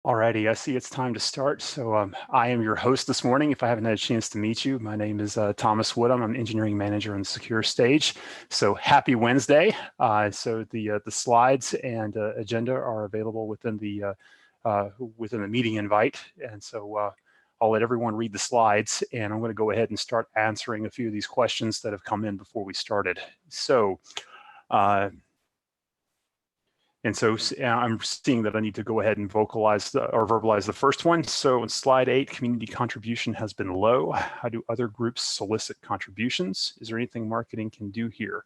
Alrighty, I see it's time to start. So I am your host this morning. If I haven't had a chance to meet you, my name is Thomas Woodham. I'm engineering manager on the Secure Stage. So happy Wednesday. So the slides and agenda are available within the meeting invite. And so I'll let everyone read the slides, and I'm going to go ahead and start answering a few of these questions that have come in before we started. So. And so I'm seeing that I need to go ahead and verbalize the first one. So in slide 8, community contribution has been low. How do other groups solicit contributions? Is there anything marketing can do here?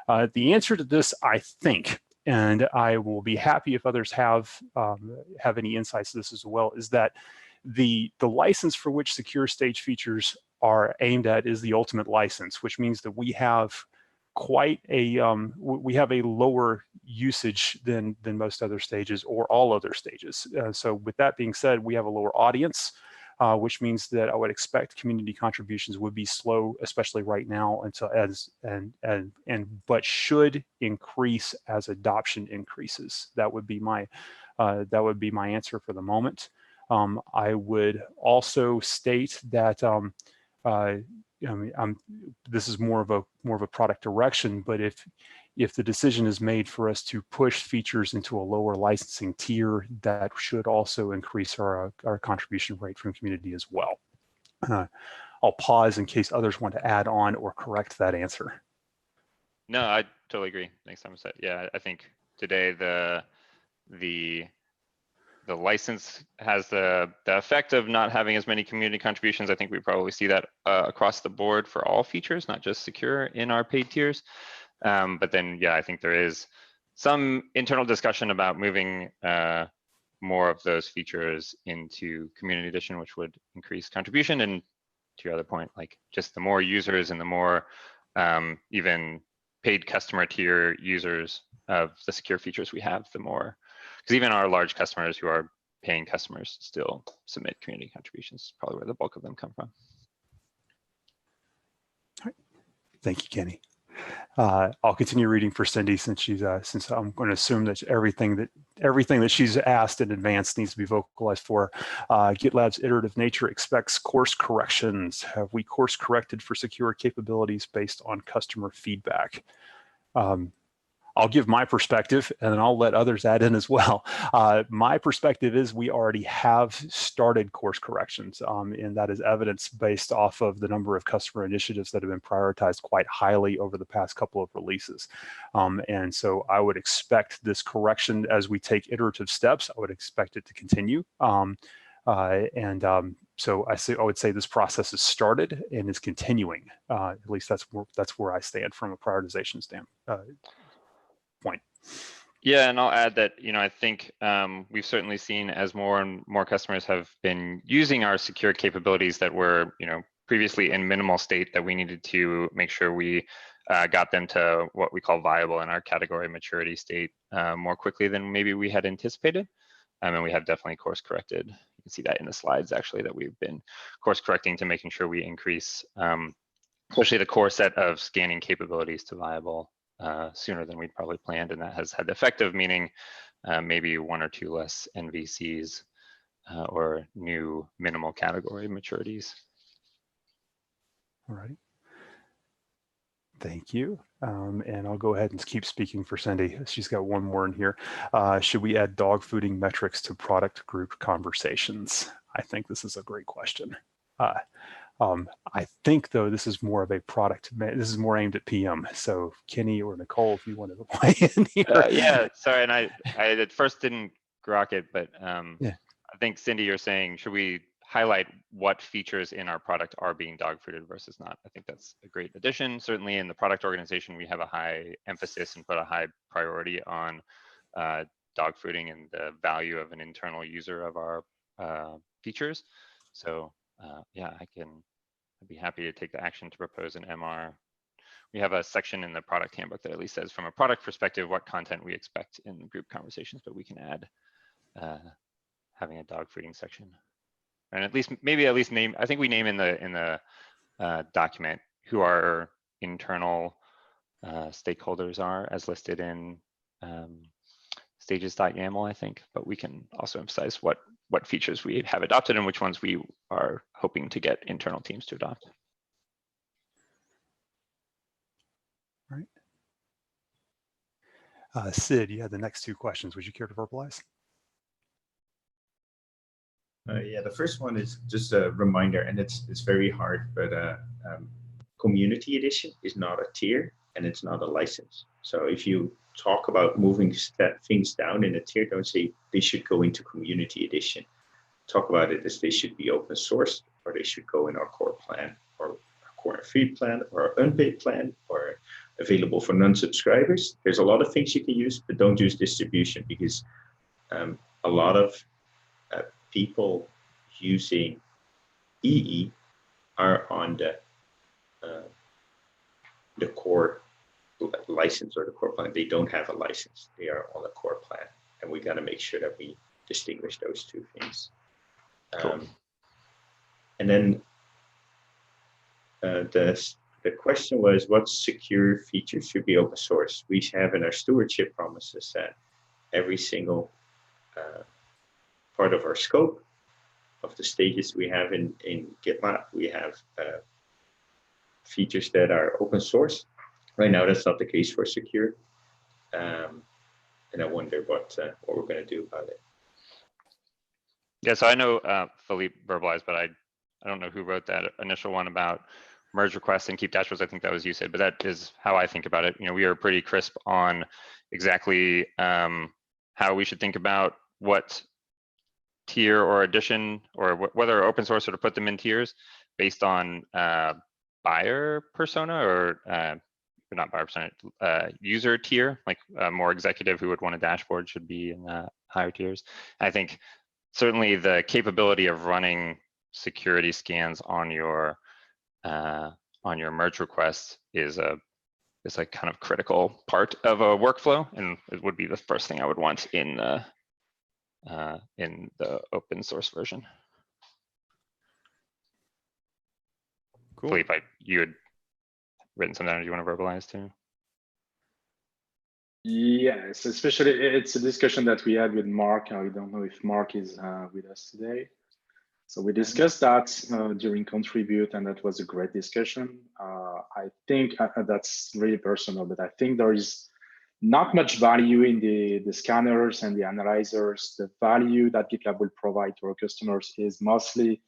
The answer to this, I think, and I will be happy if others have any insights to this as well, is that the license for which Secure Stage features are aimed at is the ultimate license, which means that we have quite a lower usage than most other stages or all other stages. So with that being said, we have a lower audience, which means that I would expect community contributions would be slow, especially right now, but should increase as adoption increases. That would be my answer for the moment. I would also state that this is more of a product direction, but if the decision is made for us to push features into a lower licensing tier, that should also increase our contribution rate from community as well. I'll pause in case others want to add on or correct that answer. No, I totally agree. Thanks, Thomas. Yeah, I think today the license has the effect of not having as many community contributions. I think we probably see that across the board for all features, not just secure in our paid tiers. But then, yeah, I think there is some internal discussion about moving more of those features into Community Edition, which would increase contribution. And to your other point, like just the more users and the more even paid customer tier users of the secure features we have, the more, because even our large customers who are paying customers still submit community contributions, probably where the bulk of them come from. All right. Thank you, Kenny. I'll continue reading for Cindy since I'm going to assume that everything that she's asked in advance needs to be vocalized for. GitLab's iterative nature expects course corrections. Have we course corrected for secure capabilities based on customer feedback? I'll give my perspective and then I'll let others add in as well. My perspective is we already have started course corrections, and that is evidence based off of the number of customer initiatives that have been prioritized quite highly over the past couple of releases. And so I would expect this correction as we take iterative steps. I would expect it to continue. So I would say this process has started and is continuing. At least that's where I stand from a prioritization standpoint. Yeah, and I'll add that, I think we've certainly seen as more and more customers have been using our secure capabilities that were, previously in minimal state, that we needed to make sure we got them to what we call viable in our category maturity state more quickly than maybe we had anticipated. And we have definitely course corrected. You can see that in the slides actually, that we've been course correcting to making sure we increase, especially the core set of scanning capabilities to viable sooner than we'd probably planned, and that has had the effect of meaning maybe 1 or 2 less NVCs or new minimal category maturities. All right. Thank you. And I'll go ahead and keep speaking for Cindy. She's got one more in here. Should we add dog fooding metrics to product group conversations? I think this is a great question. I think, though, this is more of a product. This is more aimed at PM. So Kenny or Nicole, if you wanted to weigh in here. Yeah, sorry. And I at first didn't grok it, but yeah. I think, Cindy, you're saying, should we highlight what features in our product are being dog fooded versus not? I think that's a great addition. Certainly in the product organization, we have a high emphasis and put a high priority on dog fooding and the value of an internal user of our features. So yeah, I'd be happy to take the action to propose an MR. We have a section in the product handbook that at least says from a product perspective what content we expect in group conversations, but we can add having a dog fooding section. And at least name, I think we name in the document who our internal stakeholders are as listed in stages.yaml, I think, but we can also emphasize what what features we have adopted and which ones we are hoping to get internal teams to adopt. All right. Sid, you had the next two questions. Would you care to verbalize? Yeah, the first one is just a reminder, and it's very hard, but Community Edition is not a tier and it's not a license. So if you talk about moving things down in a tier, don't say they should go into Community Edition. Talk about it as they should be open source, or they should go in our core plan, or our core free plan, or our unpaid plan, or available for non-subscribers. There's a lot of things you can use, but don't use distribution, because a lot of people using EE are on the core license or the core plan. They don't have a license. They are on the core plan, and we got to make sure that we distinguish those two things. Cool. And then the question was, what secure features should be open source? We have in our stewardship promises that every single part of our scope of the stages we have in GitLab, we have features that are open source. Right now, that's not the case for secure. And I wonder what we're going to do about it. Yeah, so I know Philippe verbalized, but I don't know who wrote that initial one about merge requests and keep dashboards. I think that was you, Sid, but that is how I think about it. You know, we are pretty crisp on exactly how we should think about what tier or edition, or whether open source or to put them in tiers based on buyer persona, or not buyer persona, user tier, like more executive who would want a dashboard should be in higher tiers. I think certainly the capability of running security scans on your merge request is a kind of critical part of a workflow, and it would be the first thing I would want in the open source version. Cool. Philippe, you had written something down. Do you want to verbalize too? Yes, especially it's a discussion that we had with Mark. I don't know if Mark is with us today. So we discussed that during Contribute, and that was a great discussion. I think that's really personal, but I think there is not much value in the scanners and the analyzers. The value that GitLab will provide to our customers is mostly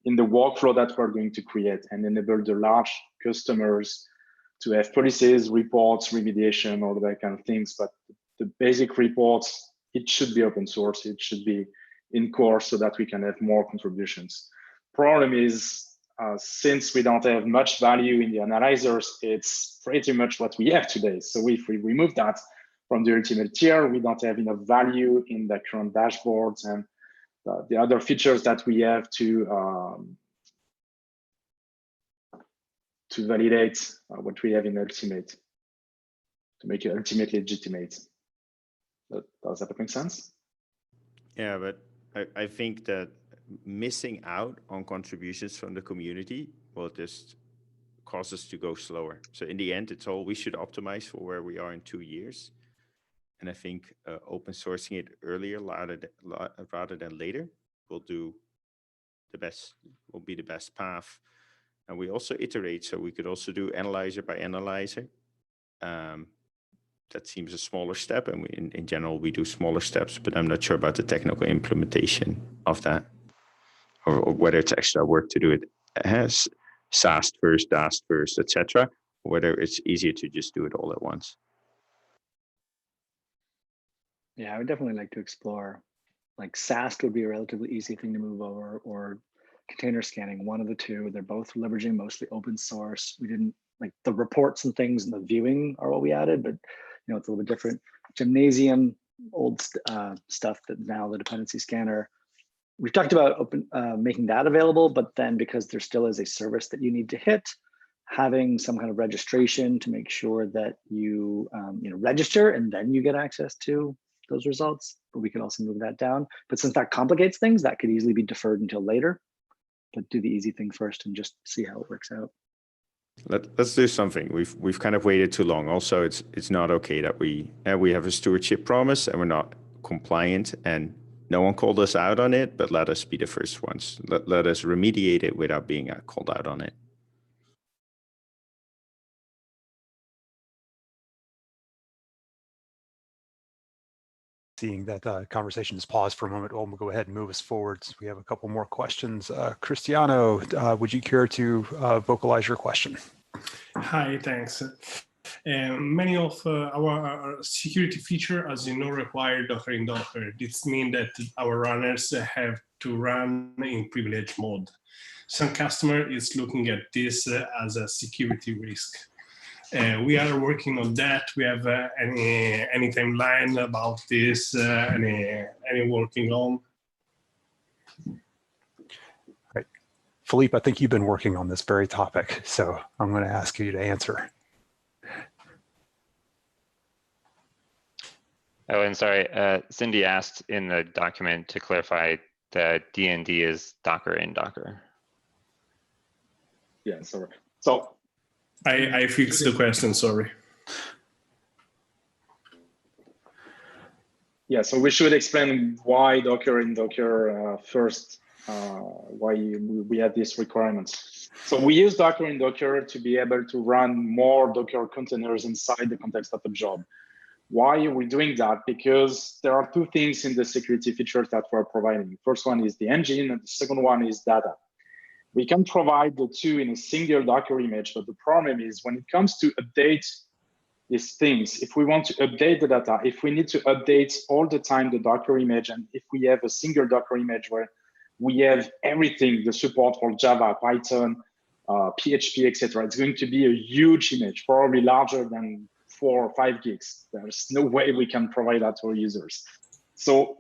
in the workflow that we're going to create and enable the large customers to have policies, reports, remediation, all that kind of things. But the basic reports, it should be open source. It should be in core so that we can have more contributions. Problem is, since we don't have much value in the analyzers, it's pretty much what we have today. So if we remove that from the ultimate tier, we don't have enough value in the current dashboards and the other features that we have to validate what we have in ultimate, to make it ultimately legitimate. Does that make sense? Yeah, but I think that missing out on contributions from the community will just cause us to go slower. So in the end, it's all we should optimize for where we are in 2 years. And I think open sourcing it earlier rather than later will be the best path. And we also iterate, so we could also do analyzer by analyzer. That seems a smaller step, and in general, we do smaller steps, but I'm not sure about the technical implementation of that, or whether it's extra work to do it as SAST first, DAST first, etc., or whether it's easier to just do it all at once. Yeah, I would definitely like to explore, like SAST would be a relatively easy thing to move over, or container scanning, one of the two. They're both leveraging mostly open source. We didn't, like, the reports and things and the viewing are what we added, but you know, it's a little bit different. Gymnasium, old stuff that now the dependency scanner. We've talked about making that available, but then because there still is a service that you need to hit, having some kind of registration to make sure that you register and then you get access to those results. But we could also move that down. But since that complicates things, that could easily be deferred until later. But do the easy thing first and just see how it works out. Let's do something. We've kind of waited too long. Also, it's not okay that we have a stewardship promise and we're not compliant, and No one called us out on it, but let us be the first ones. Let us remediate it without being called out on it. Seeing that conversation is paused for a moment, we'll go ahead and move us forward. We have a couple more questions. Cristiano, would you care to vocalize your question? Hi, thanks. Many of our security features, as you know, require Docker in Docker. This means that our runners have to run in privilege mode. Some customer is looking at this as a security risk. We are working on that. We have any timeline about this, any working on? Right. Philippe, I think you've been working on this very topic, so I'm going to ask you to answer. Oh, and sorry, Cindy asked in the document to clarify that DND is Docker in Docker. Yeah, sorry. So I fixed the question, sorry. yeah, so we should explain why Docker in Docker first, why we have these requirements. So we use Docker in Docker to be able to run more Docker containers inside the context of a job. Why are we doing that? Because there are two things in the security features that we're providing. First one is the engine, and the second one is data. We can provide the two in a single Docker image, but the problem is when it comes to update these things, if we want to update the data, if we need to update all the time the Docker image, and if we have a single Docker image where we have everything, the support for Java, Python, PHP, etc., it's going to be a huge image, probably larger than 4 or 5 gigs. There's no way we can provide that to our users. So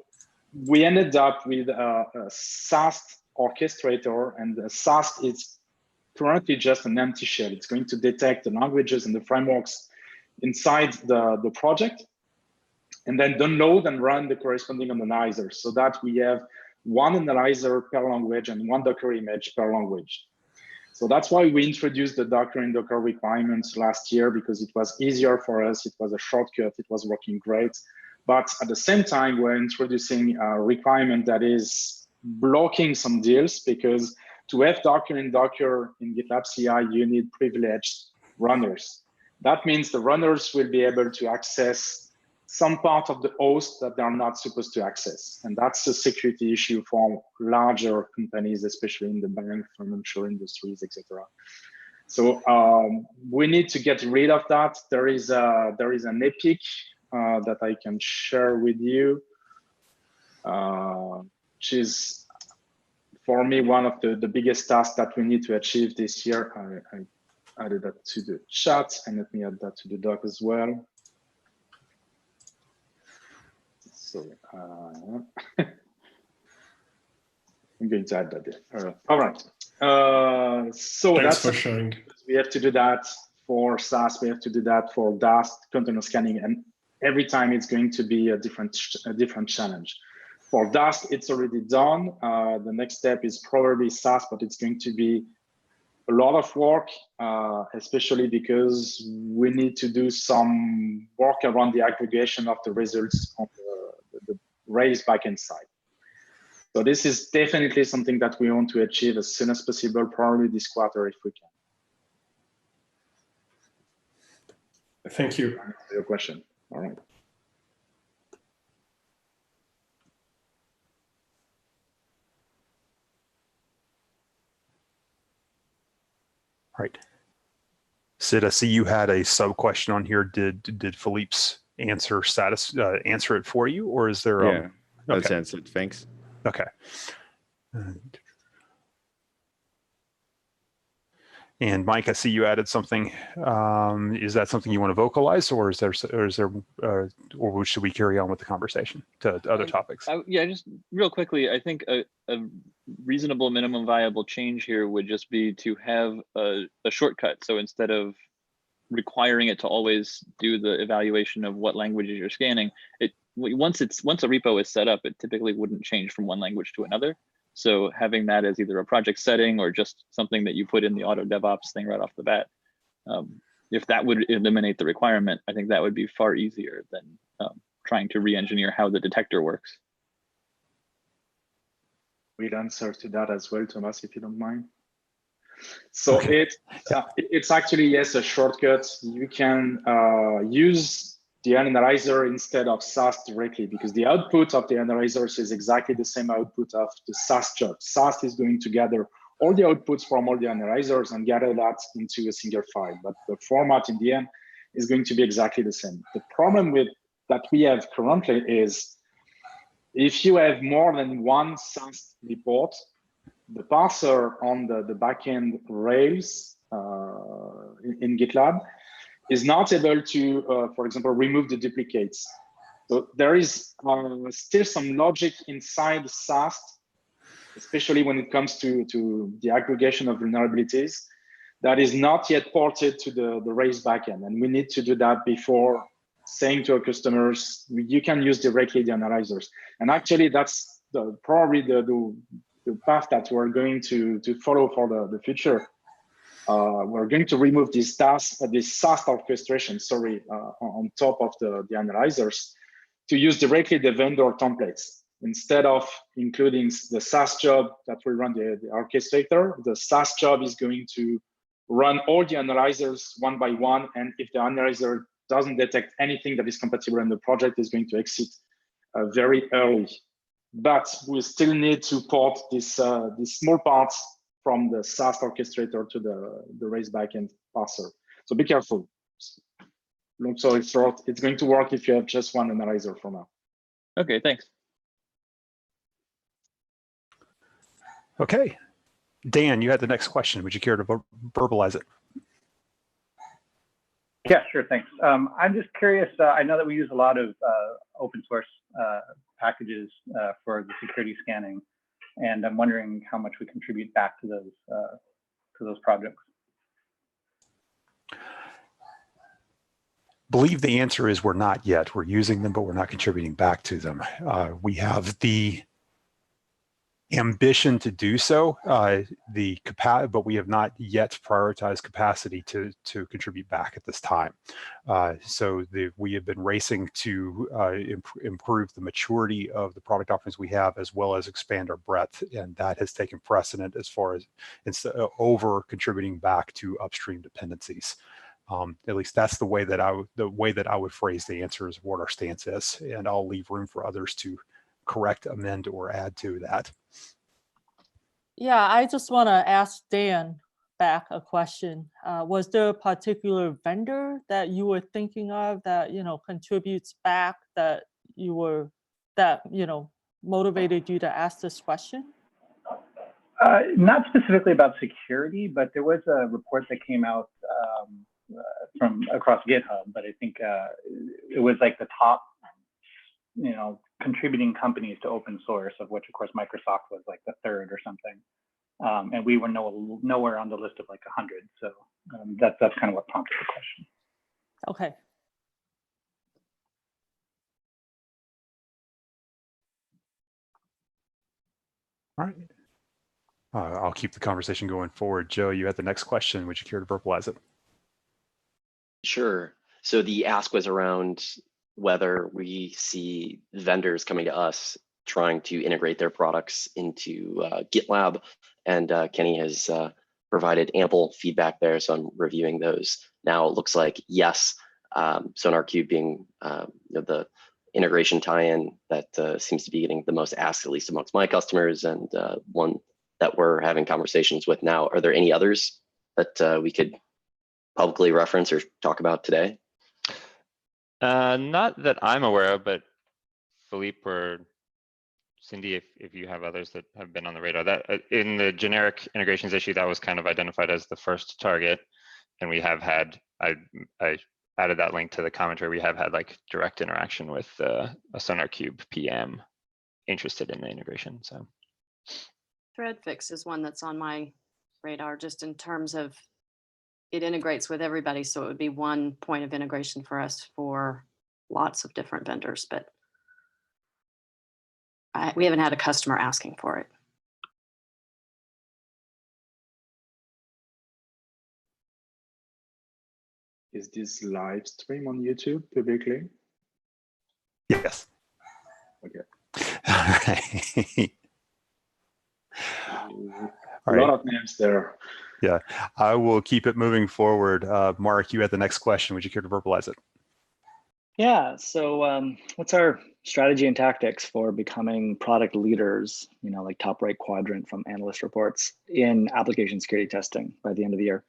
we ended up with a SAST orchestrator, and the SAST is currently just an empty shell. It's going to detect the languages and the frameworks inside the project, and then download and run the corresponding analyzer so that we have one analyzer per language and one Docker image per language. So that's why we introduced the Docker in Docker requirements last year, because it was easier for us. It was a shortcut. It was working great. But at the same time, we're introducing a requirement that is blocking some deals, because to have Docker in Docker in GitLab CI, you need privileged runners. That means the runners will be able to access some part of the host that they're not supposed to access. And that's a security issue for larger companies, especially in the bank, financial industries, etc. So we need to get rid of that. There is an epic that I can share with you, which is, for me, one of the biggest tasks that we need to achieve this year. I added that to the chat, and let me add that to the doc as well. So I'm going to add that there. All right. So Thanks for sharing. We have to do that for SaaS. We have to do that for Dast container scanning, and every time it's going to be a different challenge. For Dast, it's already done. The next step is probably SaaS, but it's going to be a lot of work, especially because we need to do some work around the aggregation of the results on the Rails backend side. So this is definitely something that we want to achieve as soon as possible, probably this quarter if we can. Thank you. For your question. All right. Right. Sid, I see you had a sub question on here. Did Philippe's answer answer it for you, or is there? Yeah, that's okay. answered. Thanks. Okay. And Mike, I see you added something. Is that something you want to vocalize, or or should we carry on with the conversation to other topics? Yeah, just real quickly, I think a reasonable minimum viable change here would just be to have a shortcut. So instead of requiring it to always do the evaluation of what languages you're scanning, once a repo is set up, it typically wouldn't change from one language to another. So having that as either a project setting or just something that you put in the auto DevOps thing right off the bat, if that would eliminate the requirement, I think that would be far easier than trying to re-engineer how the detector works. we'll answer to that as well, Thomas, if you don't mind. So Okay. it's actually, yes, a shortcut. You can use the analyzer instead of SAS directly, because the output of the analyzers is exactly the same output of the SAS job. SAS is going to gather all the outputs from all the analyzers and gather that into a single file. But the format in the end is going to be exactly the same. The problem with that we have currently is if you have more than one SAS report, the parser on the backend Rails in GitLab is not able to, for example, remove the duplicates. So there is still some logic inside SAS, especially when it comes to the aggregation of vulnerabilities, that is not yet ported to the Rails backend. And we need to do that before saying to our customers, you can use directly the analyzers. And actually, that's probably the path that we're going to follow for the future. We're going to remove this SAS orchestration, on top of the analyzers to use directly the vendor templates. Instead of including the SAS job that will run the orchestrator, the SAS job is going to run all the analyzers one by one. And if the analyzer doesn't detect anything that is compatible in the project, is going to exit very early. But we still need to port these small parts from the SAS orchestrator to the Rails backend parser. So be careful. Long story short, it's going to work if you have just one analyzer for now. Okay, thanks. Okay. Dan, you had the next question. Would you care to verbalize it? Yeah, sure, thanks. I'm just curious, I know that we use a lot of open source packages for the security scanning, and I'm wondering how much we contribute back to those projects. Believe the answer is we're not yet. We're using them, but we're not contributing back to them. We have the ambition to do so, but we have not yet prioritized capacity to contribute back at this time. So we have been racing to improve the maturity of the product offerings we have, as well as expand our breadth, and that has taken precedent as far as over contributing back to upstream dependencies. At least that's the way that I would phrase the answer is what our stance is, and I'll leave room for others to correct, amend, or add to that. Yeah, I just want to ask Dan back a question. Was there a particular vendor that you were thinking of that contributes back that motivated you to ask this question? Not specifically about security, but there was a report that came out from across GitHub, but I think it was like the top, contributing companies to open source, of which of course Microsoft was like the third or something, and we were nowhere on the list of like 100. So that's kind of what prompted the question. Okay. All right. I'll keep the conversation going forward. Joe, you had the next question. Would you care to verbalize it? Sure. So the ask was around whether we see vendors coming to us trying to integrate their products into GitLab, and Kenny has provided ample feedback there, so I'm reviewing those. Now it looks like yes, SonarQube being the integration tie-in that seems to be getting the most asked, at least amongst my customers, and one that we're having conversations with now. Are there any others that we could publicly reference or talk about today? Not that I'm aware of, but Philippe or Cindy, if you have others that have been on the radar, that in the generic integrations issue, that was kind of identified as the first target. And we have had, I added that link to the commentary, we have had like direct interaction with a SonarQube PM interested in the integration. So ThreadFix is one that's on my radar, just in terms of it integrates with everybody. So it would be one point of integration for us for lots of different vendors, but we haven't had a customer asking for it. Is this live stream on YouTube publicly? Yes. Okay. All right. A lot of names there. Yeah, I will keep it moving forward. Mark, you had the next question. Would you care to verbalize it? Yeah, so what's our strategy and tactics for becoming product leaders, like top right quadrant from analyst reports in application security testing by the end of the year?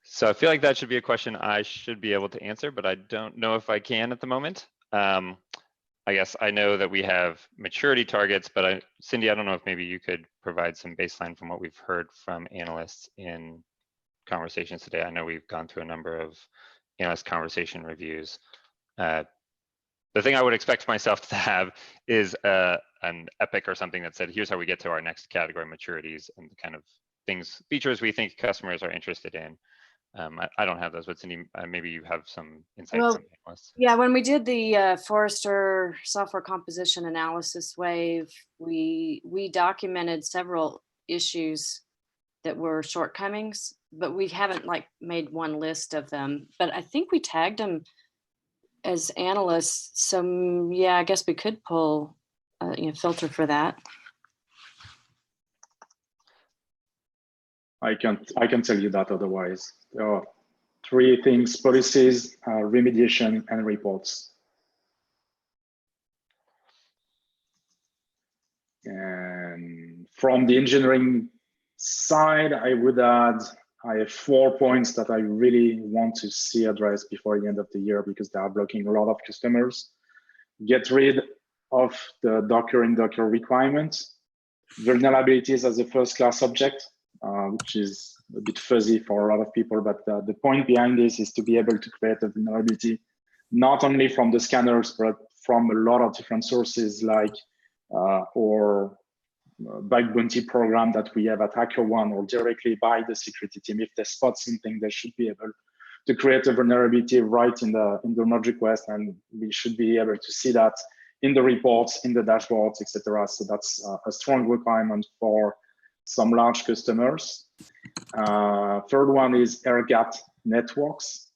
So I feel like that should be a question I should be able to answer, but I don't know if I can at the moment. I guess I know that we have maturity targets, but Cindy, I don't know if maybe you could provide some baseline from what we've heard from analysts in conversations today. I know we've gone through a number of analyst conversation reviews. The thing I would expect myself to have is an epic or something that said, here's how we get to our next category maturities and the kind of features we think customers are interested in. I don't have those, but Cindy, maybe you have some insights Well, from analysts. Yeah, when we did the Forrester software composition analysis wave, we documented several issues that were shortcomings, but we haven't made one list of them. But I think we tagged them as analysts. So yeah, I guess we could pull filter for that. I can tell you that otherwise. There are 3 things: policies, remediation, and reports. And from the engineering side, I would add, I have 4 points that I really want to see addressed before the end of the year because they are blocking a lot of customers. Get rid of the Docker in Docker requirements, vulnerabilities as a first-class object, which is a bit fuzzy for a lot of people, but the point behind this is to be able to create a vulnerability, not only from the scanners, but from a lot of different sources like or bug bounty program that we have at HackerOne or directly by the security team. If they spot something, they should be able to create a vulnerability right in the merge request, and we should be able to see that in the reports, in the dashboards, etc. So that's a strong requirement for some large customers. Third one is air-gapped networks,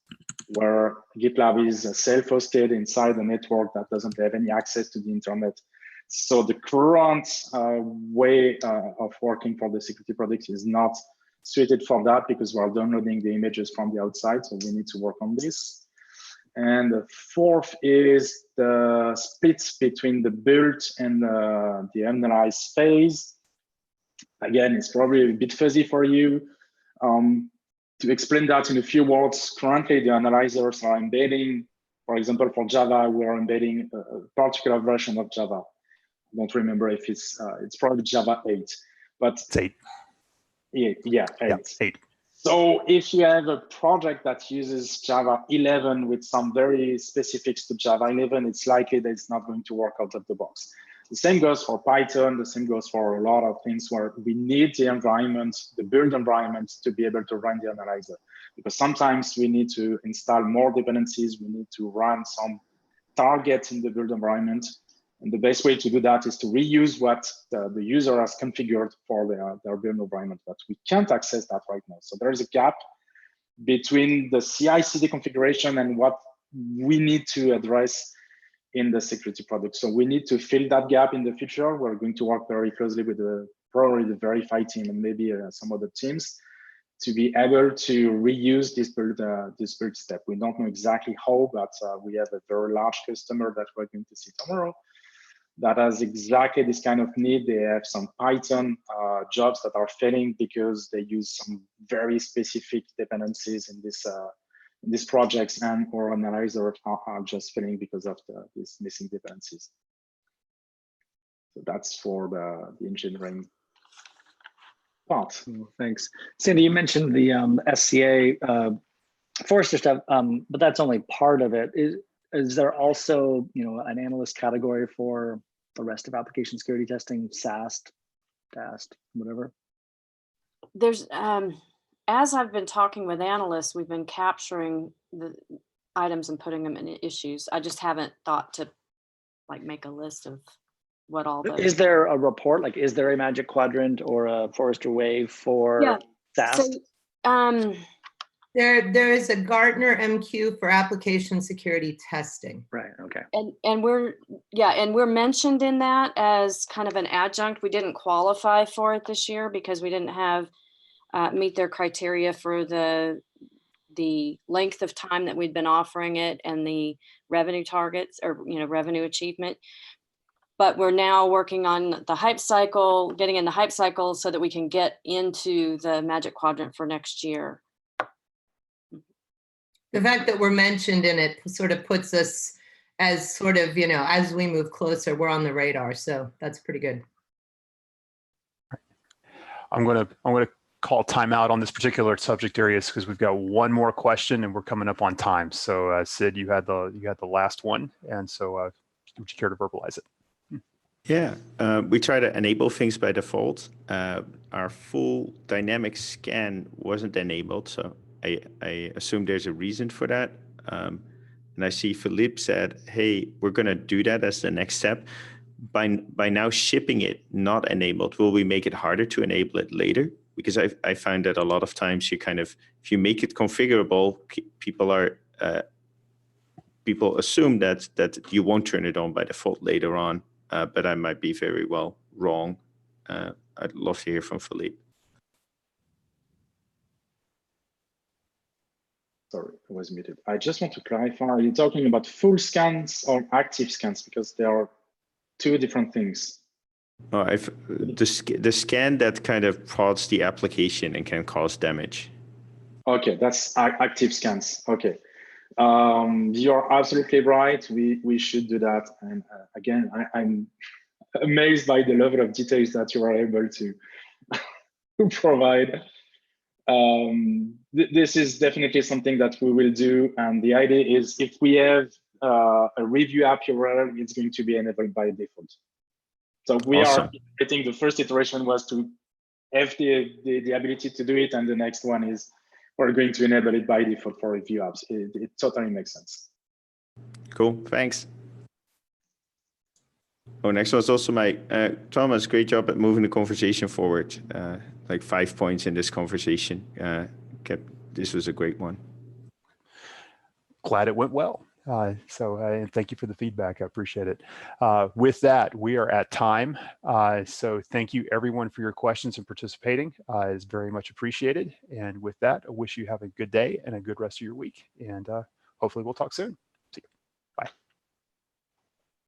where GitLab is self-hosted inside a network that doesn't have any access to the internet. So the current way of working for the security products is not suited for that because we're downloading the images from the outside. So we need to work on this. And the fourth is the splits between the build and the analyze phase. Again, it's probably a bit fuzzy for you. To explain that in a few words, currently the analyzers are embedding, for example, for Java, we are embedding a particular version of Java. I don't remember if it's probably Java 8, but it's 8. Yeah, 8. Yeah, 8. So if you have a project that uses Java 11 with some very specifics to Java 11, it's likely that it's not going to work out of the box. The same goes for Python. The same goes for a lot of things where we need the environment, the build environment, to be able to run the analyzer. Because sometimes we need to install more dependencies. We need to run some targets in the build environment. And the best way to do that is to reuse what the user has configured for their build environment. But we can't access that right now. So there is a gap between the CI/CD configuration and what we need to address in the security product. So we need to fill that gap in the future. We're going to work very closely with probably the Verify team and maybe some other teams to be able to reuse this build step. We don't know exactly how, but we have a very large customer that we're going to see tomorrow that has exactly this kind of need. They have some Python jobs that are failing because they use some very specific dependencies in these projects, and or analyzers are just failing because of these missing dependencies. So that's for the engineering part. Thanks. Cindy, you mentioned the SCA Forrester stuff, but that's only part of it. Is there also, an analyst category for the rest of application security testing, SAST, DAST, whatever? There's, as I've been talking with analysts, we've been capturing the items and putting them in issues. I just haven't thought to make a list of what all the. Is there a report? Is there a Magic Quadrant or a Forrester Wave for SAST? So, There is a Gartner MQ for application security testing. Right. Okay. And we're mentioned in that as kind of an adjunct. We didn't qualify for it this year because we didn't have meet their criteria for the length of time that we'd been offering it and the revenue targets or revenue achievement. But we're now working on the hype cycle, getting in the hype cycle so that we can get into the Magic Quadrant for next year. The fact that we're mentioned in it sort of puts us as sort of, as we move closer, we're on the radar. So that's pretty good. I'm gonna call timeout on this particular subject areas because we've got one more question and we're coming up on time. So Sid, you had the last one, and so would you care to verbalize it? Yeah, we try to enable things by default. Our full dynamic scan wasn't enabled, so I assume there's a reason for that. And I see Philippe said, hey, we're going to do that as the next step. By now shipping it not enabled, will we make it harder to enable it later? Because I find that a lot of times you kind of, if you make it configurable, people assume that you won't turn it on by default later on. But I might be very well wrong. I'd love to hear from Philippe. Sorry, I was muted. I just want to clarify, are you talking about full scans or active scans? Because there are two different things. Oh, the scan that kind of prods the application and can cause damage. Okay, that's active scans. Okay. You're absolutely right. We should do that. And again, I'm amazed by the level of details that you are able to provide. This is definitely something that we will do. And the idea is if we have a review app URL, it's going to be enabled by default. So we Awesome. I think the first iteration was to have the ability to do it. And the next one is we're going to enable it by default for review apps. It totally makes sense. Cool, thanks. Oh, next one's also Thomas, great job at moving the conversation forward. Like 5 points in this conversation. This was a great one. Glad it went well. So thank you for the feedback. I appreciate it. With that, we are at time. So thank you everyone for your questions and participating. It's very much appreciated. And with that, I wish you have a good day and a good rest of your week. And hopefully we'll talk soon. See you. Bye.